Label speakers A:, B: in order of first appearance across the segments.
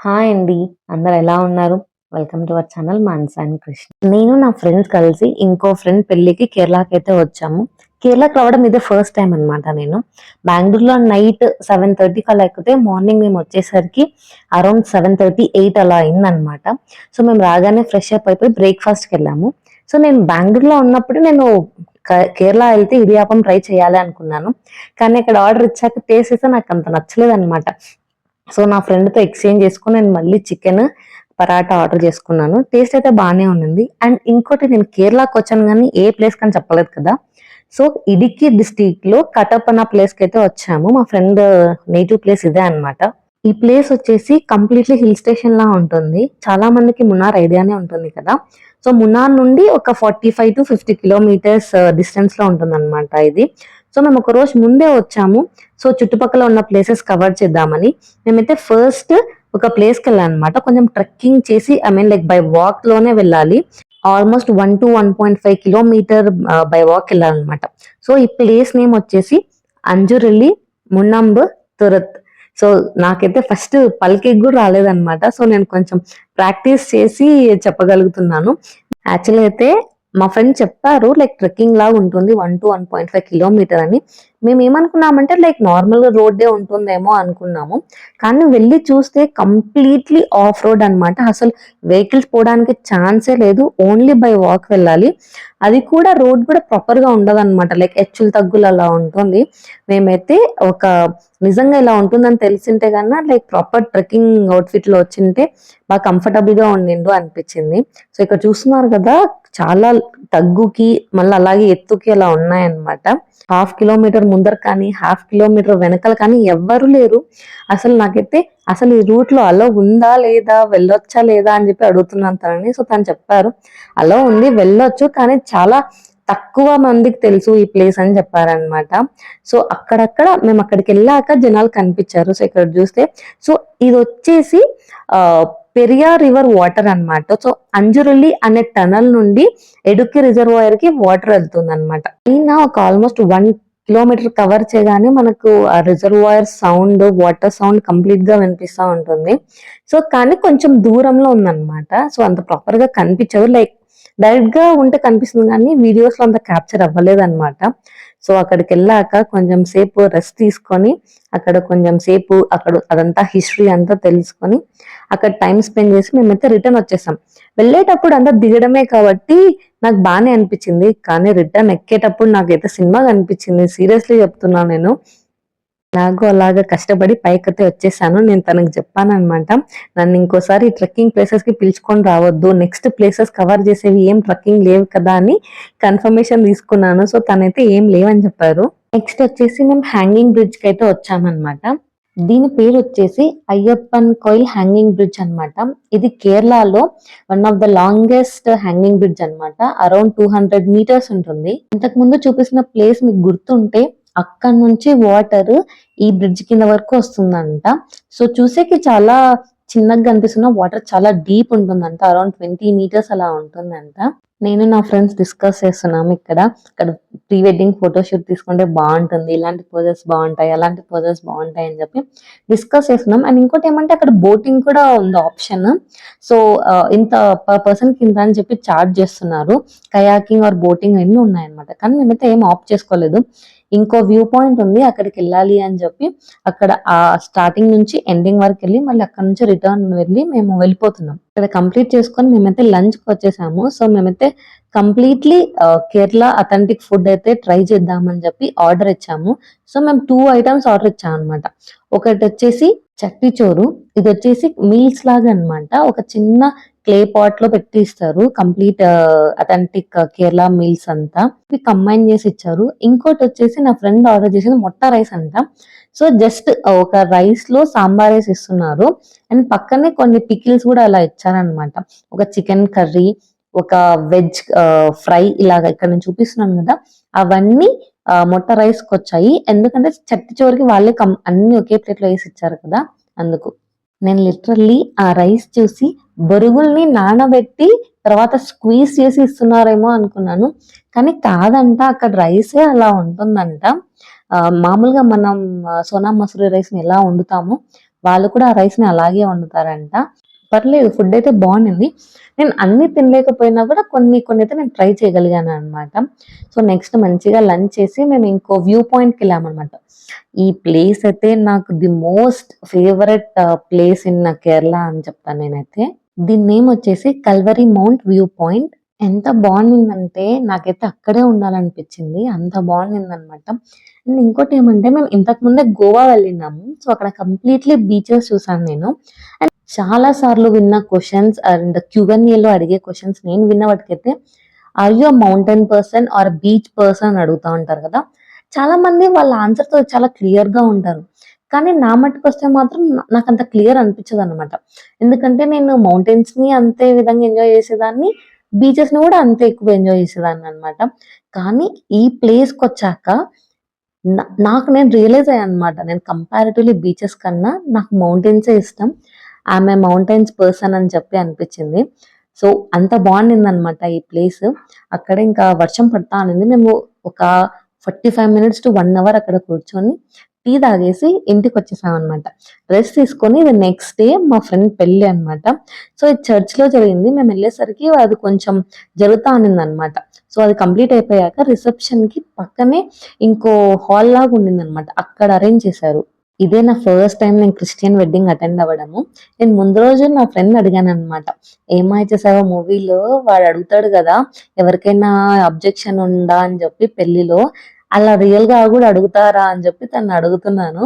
A: Hi అండి. అందరు ఎలా ఉన్నారు? Welcome to our channel Manasa and Krishna. నేను నా ఫ్రెండ్స్ కలిసి ఇంకో ఫ్రెండ్ పెళ్ళికి కేరళకైతే వచ్చాము. కేరళకి రావడం ఇదే ఫస్ట్ టైం అనమాట. నేను బెంగళూరులో నైట్ 7:30కి అలా ఎక్కితే మార్నింగ్ మేము వచ్చేసరికి అరౌండ్ 7:30, 8 అలా అయిందనమాట. సో మేము రాగానే ఫ్రెష్ అప్ అయిపోయి బ్రేక్ఫాస్ట్కి వెళ్ళాము. సో నేను బెంగళూరులో ఉన్నప్పుడు నేను కేరళ వెళ్తే ఇడియాపం ట్రై చేయాలి అనుకున్నాను. కానీ ఇక్కడ ఆర్డర్ ఇచ్చాక టేస్ట్ అయితే నాకు అంత నచ్చలేదు అనమాట. సో నా ఫ్రెండ్తో ఎక్స్చేంజ్ చేసుకుని నేను మళ్ళీ చికెన్ పరాటా ఆర్డర్ చేసుకున్నాను. టేస్ట్ అయితే బాగానే ఉంది. అండ్ ఇంకోటి, నేను కేరళకి వచ్చాను కానీ ఏ ప్లేస్ కని చెప్పలేదు కదా. సో ఇడికి డిస్ట్రిక్ట్ లో కటపన ప్లేస్ కి అయితే వచ్చాము. మా ఫ్రెండ్ నేటివ్ ప్లేస్ ఇదే అనమాట. ఈ ప్లేస్ వచ్చేసి కంప్లీట్లీ హిల్ స్టేషన్ లా ఉంటుంది. చాలా మందికి మున్నార్ ఐడియానే ఉంటుంది కదా. సో మున్నార్ నుండి ఒక 45 to 50 కిలోమీటర్స్ డిస్టెన్స్ లో ఉంటుంది అనమాట ఇది. సో మేము ఒక రోజు ముందే వచ్చాము. సో చుట్టుపక్కల ఉన్న ప్లేసెస్ కవర్ చేద్దామని మేమైతే ఫస్ట్ ఒక ప్లేస్కి వెళ్ళాం అనమాట. కొంచెం ట్రెక్కింగ్ చేసి లైక్ బై వాక్ లోనే వెళ్ళాలి. Almost 1 to 1.5 kilometre by walk వెళ్ళాలన్నమాట. సో ఈ ప్లేస్ నేమ్ వచ్చేసి అంజురెల్లి మున్నంబ్ తురత్. సో నాకైతే ఫస్ట్ పలికి కూడా రాలేదన్నమాట. సో నేను కొంచెం ప్రాక్టీస్ చేసి చెప్పగలుగుతున్నాను. యాక్చువల్లీ అయితే మా ఫ్రెండ్ చెప్పారు లైక్ ట్రెక్కింగ్ లాగా ఉంటుంది 1 to 1.5 కిలోమీటర్ అని. మేము ఏమనుకున్నామంటే లైక్ నార్మల్ గా రోడ్డే ఉంటుందేమో అనుకున్నాము. కానీ వెళ్ళి చూస్తే కంప్లీట్లీ ఆఫ్ రోడ్ అనమాట. అసలు వెహికల్స్ పోవడానికి ఛాన్సే లేదు. ఓన్లీ బై వాక్ వెళ్ళాలి. అది కూడా రోడ్ కూడా ప్రాపర్ గా ఉండదు అనమాట. లైక్ హెచ్చులు తగ్గులు అలా ఉంటుంది. మేమైతే ఒక నిజంగా ఇలా ఉంటుందని తెలిసింటే కన్నా లైక్ ప్రాపర్ ట్రెక్కింగ్ అవుట్ఫిట్ లో వచ్చింటే బాగా కంఫర్టబుల్ గా ఉండిండు అనిపించింది. సో ఇక్కడ చూస్తున్నారు కదా, చాలా తగ్గుకి మళ్ళీ అలాగే ఎత్తుకి అలా ఉన్నాయన్నమాట. 1/2 కిలోమీటర్ ముందర కానీ 1/2 కిలోమీటర్ వెనకాల కానీ ఎవ్వరు లేరు. అసలు నాకైతే అసలు ఈ రూట్ లో అలో ఉందా లేదా, వెళ్ళొచ్చా లేదా అని చెప్పి అడుగుతున్నాను తనని. సో తను చెప్పారు అలో ఉంది, వెళ్ళొచ్చు, కానీ చాలా తక్కువ మందికి తెలుసు ఈ ప్లేస్ అని చెప్పారనమాట. సో అక్కడక్కడ మేము అక్కడికి వెళ్ళాక జనాలు కనిపించారు. సో ఇక్కడ చూస్తే సో ఇది వచ్చేసి పెరియార్ రివర్ వాటర్ అన్నమాట. సో అంజురెల్లి అనే టనల్ నుండి ఎడుక్కి రిజర్వాయర్ కి వాటర్ వెళ్తుంది అనమాట. అయినా ఒక ఆల్మోస్ట్ 1 కిలోమీటర్ కవర్ చేయగానే మనకు ఆ reservoir sound, water sound complete గా వినిపిస్తూ ఉంటుంది. సో కానీ కొంచెం దూరంలో ఉందన్నమాట. సో అంత ప్రాపర్ గా కనిపించదు. లైక్ డైరెక్ట్ గా ఉంటే కనిపిస్తుంది కానీ వీడియోస్ లో అంత క్యాప్చర్ అవ్వలేదు అనమాట. సో అక్కడికి వెళ్ళాక కొంచెం సేపు రెస్ట్ తీసుకొని అక్కడ కొంచెం సేపు అక్కడ అదంతా హిస్టరీ అంతా తెలుసుకొని అక్కడ టైం స్పెండ్ చేసి మేమైతే రిటర్న్ వచ్చేసాం. వెళ్ళేటప్పుడు అంతా దిగడమే కాబట్టి నాకు బాగానే అనిపించింది. కానీ రిటర్న్ ఎక్కేటప్పుడు నాకైతే సినిమా అనిపించింది. సీరియస్లీ చెప్తున్నాను. నేను నాకు అలాగా కష్టపడి పైకైతే వచ్చేసాను. నేను తనకు చెప్పాను అనమాట, నన్ను ఇంకోసారి ట్రెక్కింగ్ ప్లేసెస్ కి పిలుచుకొని రావద్దు, నెక్స్ట్ ప్లేసెస్ కవర్ చేసేవి ఏం ట్రెక్కింగ్ లేవు కదా అని కన్ఫర్మేషన్ తీసుకున్నాను. సో తనైతే ఏం లేవని చెప్పారు. నెక్స్ట్ వచ్చేసి మేము హ్యాంగింగ్ బ్రిడ్జ్ కి అయితే వచ్చామన్నమాట. దీని పేరు వచ్చేసి అయ్యప్పన్ కోయిల్ హ్యాంగింగ్ బ్రిడ్జ్ అన్నమాట. ఇది కేరళలో one of the longest hanging bridge అన్నమాట. అరౌండ్ 200 మీటర్స్ ఉంటుంది. ఇంతకు ముందు చూపిస్తున్న ప్లేస్ మీకు గుర్తుంటే అక్కడ నుంచి వాటర్ ఈ బ్రిడ్జ్ కింద వరకు వస్తుందంట. సో చూసేకి చాలా చిన్నగా కనిపిస్తున్న వాటర్ చాలా డీప్ ఉంటుందంట. అరౌండ్ 20 మీటర్స్ అలా ఉంటుందంట. నేను నా ఫ్రెండ్స్ డిస్కస్ చేస్తున్నాము ఇక్కడ ప్రీ వెడ్డింగ్ ఫోటోషూట్ తీసుకుంటే బాగుంటుంది, ఇలాంటి పోజెస్ బాగుంటాయి, అలాంటి పోజెస్ బాగుంటాయి అని చెప్పి డిస్కస్ చేస్తున్నాం. అండ్ ఇంకోటి ఏమంటే అక్కడ బోటింగ్ కూడా ఉంది ఆప్షన్. సో ఇంత పర్ పర్సన్ కింద అని చెప్పి చార్జ్ చేస్తున్నారు. కయాకింగ్ ఆర్ బోటింగ్ అన్ని ఉన్నాయన్నమాట. కానీ మేమైతే ఏం ఆప్ట్ చేసుకోలేదు. ఇంకో వ్యూ పాయింట్ ఉంది, అక్కడికి వెళ్ళాలి అని చెప్పి అక్కడ ఆ స్టార్టింగ్ నుంచి ఎండింగ్ వరకు వెళ్ళి మళ్ళీ అక్కడ నుంచి రిటర్న్ వెళ్ళి మేము వెళ్ళిపోతున్నాం. ఇక్కడ కంప్లీట్ చేసుకొని మేమైతే లంచ్ కి వచ్చేసాము. సో మేమైతే కంప్లీట్లీ కేరళ అథెంటిక్ ఫుడ్ అయితే ట్రై చేద్దామని చెప్పి ఆర్డర్ ఇచ్చాము. సో మేము 2 ఐటమ్స్ ఆర్డర్ ఇచ్చాము అనమాట. ఒకటి వచ్చేసి చట్టి చోరు, ఇది వచ్చేసి మీల్స్ లాగా అన్నమాట. ఒక చిన్న క్లే పాట్ లో పెట్టి ఇస్తారు. కంప్లీట్ అథెంటిక్ కేరళ మీల్స్ అంతా కంబైన్ చేసి ఇచ్చారు. ఇంకోటి వచ్చేసి నా ఫ్రెండ్ ఆర్డర్ చేసింది మొట్ట రైస్ అంట. సో జస్ట్ ఒక రైస్ లో సాంబార్ వేసి ఇస్తున్నారు. అండ్ పక్కనే కొన్ని పికిల్స్ కూడా అలా ఇచ్చారనమాట. ఒక చికెన్ కర్రీ, ఒక వెజ్ ఫ్రై ఇలాగా ఇక్కడ నేను చూపిస్తున్నాను కదా, అవన్నీ మొట్ట రైస్ కి వచ్చాయి. ఎందుకంటే చట్టి చోరుకి వాళ్ళే అన్ని ఒకే ప్లేట్ లో వేసి ఇచ్చారు కదా, అందుకు. నేను లిటరల్లీ ఆ రైస్ చూసి బొరుగుల్ని నానబెట్టి తర్వాత స్క్వీజ్ చేసి ఇస్తున్నారేమో అనుకున్నాను. కానీ కాదంట, అక్కడ రైసే అలా ఉంటుందంట. మామూలుగా మనం సోనా మసూరి రైస్ ని ఎలా వండుతామో వాళ్ళు కూడా ఆ రైస్ని అలాగే వండుతారంట. పర్లేదు, ఫుడ్ అయితే బాగుండింది. నేను అన్ని తినలేకపోయినా కూడా కొన్ని కొన్ని అయితే నేను ట్రై చేయగలిగాను అనమాట. సో నెక్స్ట్ మంచిగా లంచ్ చేసి మేము ఇంకో వ్యూ పాయింట్కి వెళ్ళామన్నమాట. ఈ ప్లేస్ అయితే నాకు the most favourite place in Kerala అని చెప్తాను నేనైతే. దీని నేమ్ వచ్చేసి కల్వరి మౌంట్ వ్యూ పాయింట్. ఎంత బాగుండిందంటే నాకైతే అక్కడే ఉండాలనిపించింది, అంత బాగుండిందనమాట. అండ్ ఇంకోటి ఏమంటే మేము ఇంతకు ముందే గోవా వెళ్ళినాము. సో అక్కడ కంప్లీట్లీ బీచెస్ చూసాను నేను. అండ్ చాలా సార్లు విన్న క్వశ్చన్స్ అండ్ క్యూఎన్ఏలో అడిగే క్వశ్చన్స్ నేను విన్న వాటికైతే, are you mountain person or beach person అని అడుగుతా ఉంటారు కదా. చాలా మంది వాళ్ళ ఆన్సర్‌తో చాలా క్లియర్‌గా ఉంటారు. కానీ నా మట్టుకొస్తే మాత్రం నాకంత క్లియర్ అనిపించదనమాట. ఎందుకంటే నేను మౌంటైన్స్‌ని అంతే విధంగా ఎంజాయ్ చేసేదాన్ని. బీచెస్‌ని కూడా అంతే ఎక్కువ ఎంజాయ్ చేసేదాన్ననమాట. కానీ ఈ ప్లేస్‌కొచ్చాక నాకు నేను రియలైజ్ అయ్యాననమాట. నేను కంపారిటివ్‌లీ బీచెస్ కన్నా నాకు మౌంటైన్సే ఇష్టం. ఆమె మౌంటైన్స్ పర్సన్ అని చెప్పి అనిపించింది. సో అంత బాగుండిందనమాట ఈ ప్లేస్. అక్కడ ఇంకా వర్షం పడతా అనింది. మేము ఒక 45 మినిట్స్ టు 1 అవర్ అక్కడ కూర్చొని టీ తాగేసి ఇంటికొచ్చేసామనమాట. రెస్ట్ తీసుకొని నెక్స్ట్ డే మా ఫ్రెండ్ పెళ్లి అనమాట. సో ఇది చర్చ్‌లో జరిగింది. మేము వెళ్ళేసరికి అది కొంచెం జరుగుతా ఉన్నిందనమాట. సో అది కంప్లీట్ అయిపోయాక రిసెప్షన్‌కి పక్కనే ఇంకో హాల్ లాగా ఉండిందనమాట. అక్కడ అరేంజ్ చేశారు. ఇదే నా ఫస్ట్ టైం నేను క్రిస్టియన్ వెడ్డింగ్ అటెండ్ అవ్వడము. నేను ముందు రోజు నా ఫ్రెండ్‌ని అడిగాననమాట. "ఏమాయ చేసావో మూవీలో వాడు అడుగుతాడు గదా! ఎవరికైనా అబ్జెక్షన్ ఉందా అని చెప్పి పెళ్లిలో, అలా రియల్‌గా కూడా అడుగుతారా?" అని చెప్పి తనని అడుగుతున్నాను.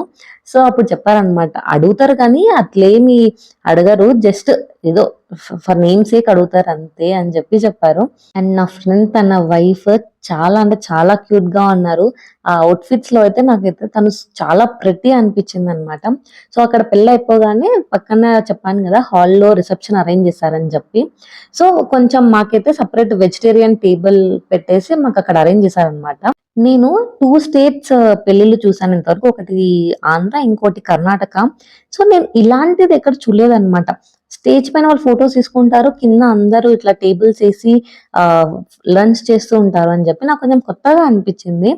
A: సో అప్పుడు చెప్పారనమాట. అడుగుతారు కానీ అట్లేమి అడగరు. జస్ట్ ఏదో ఫర్ నేమ్ సేక్ అడుగుతారు అంతే అని చెప్పారు. అండ్ నా ఫ్రెండ్ తన వైఫ్ చాలా అంటే చాలా క్యూట్‌గా ఉన్నారు. ఆ అవుట్‌ఫిట్స్‌లో అయితే నాకైతే తను చాలా ప్రెటీ అనిపించిందనమాట. సో అక్కడ పెళ్లి అయిపోగానే పక్కన చెప్పాను గదా, హాల్‌లో రిసెప్షన్ అరేంజ్ చేశారని చెప్పి. సో కొంచెం మాకైతే సెపరేట్ వెజిటేరియన్ టేబుల్ పెట్టేసి మాకక్కడ అరేంజ్ చేశారనమాట. నేను 2 స్టేట్స్ పెళ్ళిళ్ళు చూసాను ఇంతవరకు. ఒకటి ఆంధ్ర, ఇంకోటి కర్ణాటక. సో నేను ఇలాంటిది ఎక్కడ చూడలేదనమాట. స్టేజ్ పైన వాళ్ళు ఫోటోస్ తీసుకుంటారు. కింద అందరూ ఇట్లా టేబుల్స్ ఏసి లంచ్ చేస్తూ ఉంటారు అని చెప్పి నాకు కొంచెం కొత్తగా అనిపించింది.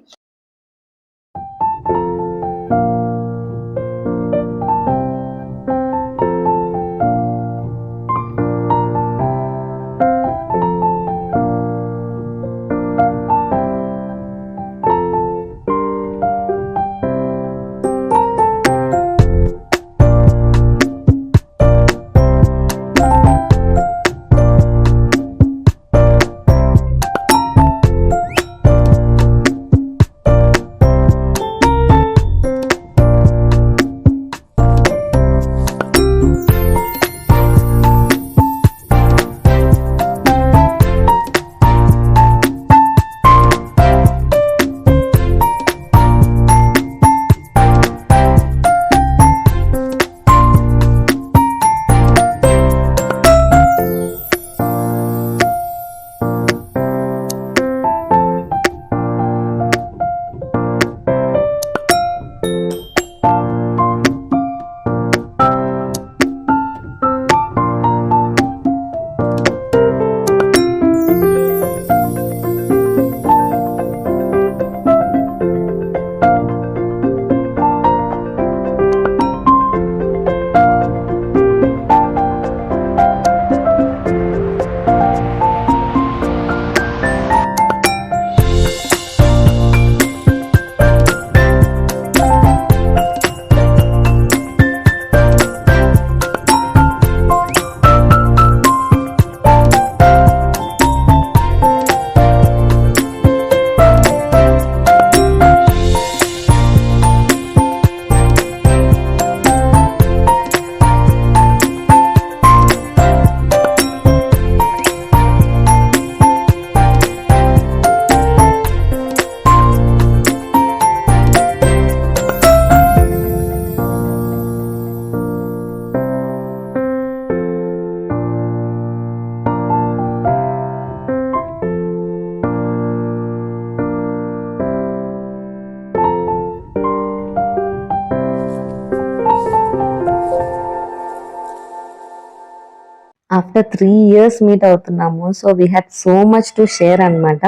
A: ఆఫ్టర్ 3 ఇయర్స్ మీట్ అవుతున్నాము. So we had so much to share అనమాట.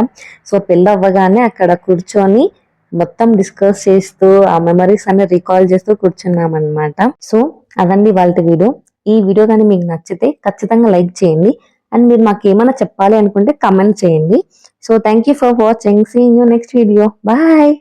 A: సో పెళ్ళి అవ్వగానే అక్కడ కూర్చొని మొత్తం డిస్కస్ చేస్తూ ఆ మెమరీస్ అన్ని రికాల్ చేస్తూ కూర్చున్నాం అనమాట. సో అదండి వాళ్ళ వీడియో. ఈ వీడియో కానీ మీకు నచ్చితే ఖచ్చితంగా లైక్ చేయండి. అండ్ మీరు మాకు ఏమైనా చెప్పాలి అనుకుంటే కమెంట్ చేయండి. So thank you for watching. See you next video. Bye.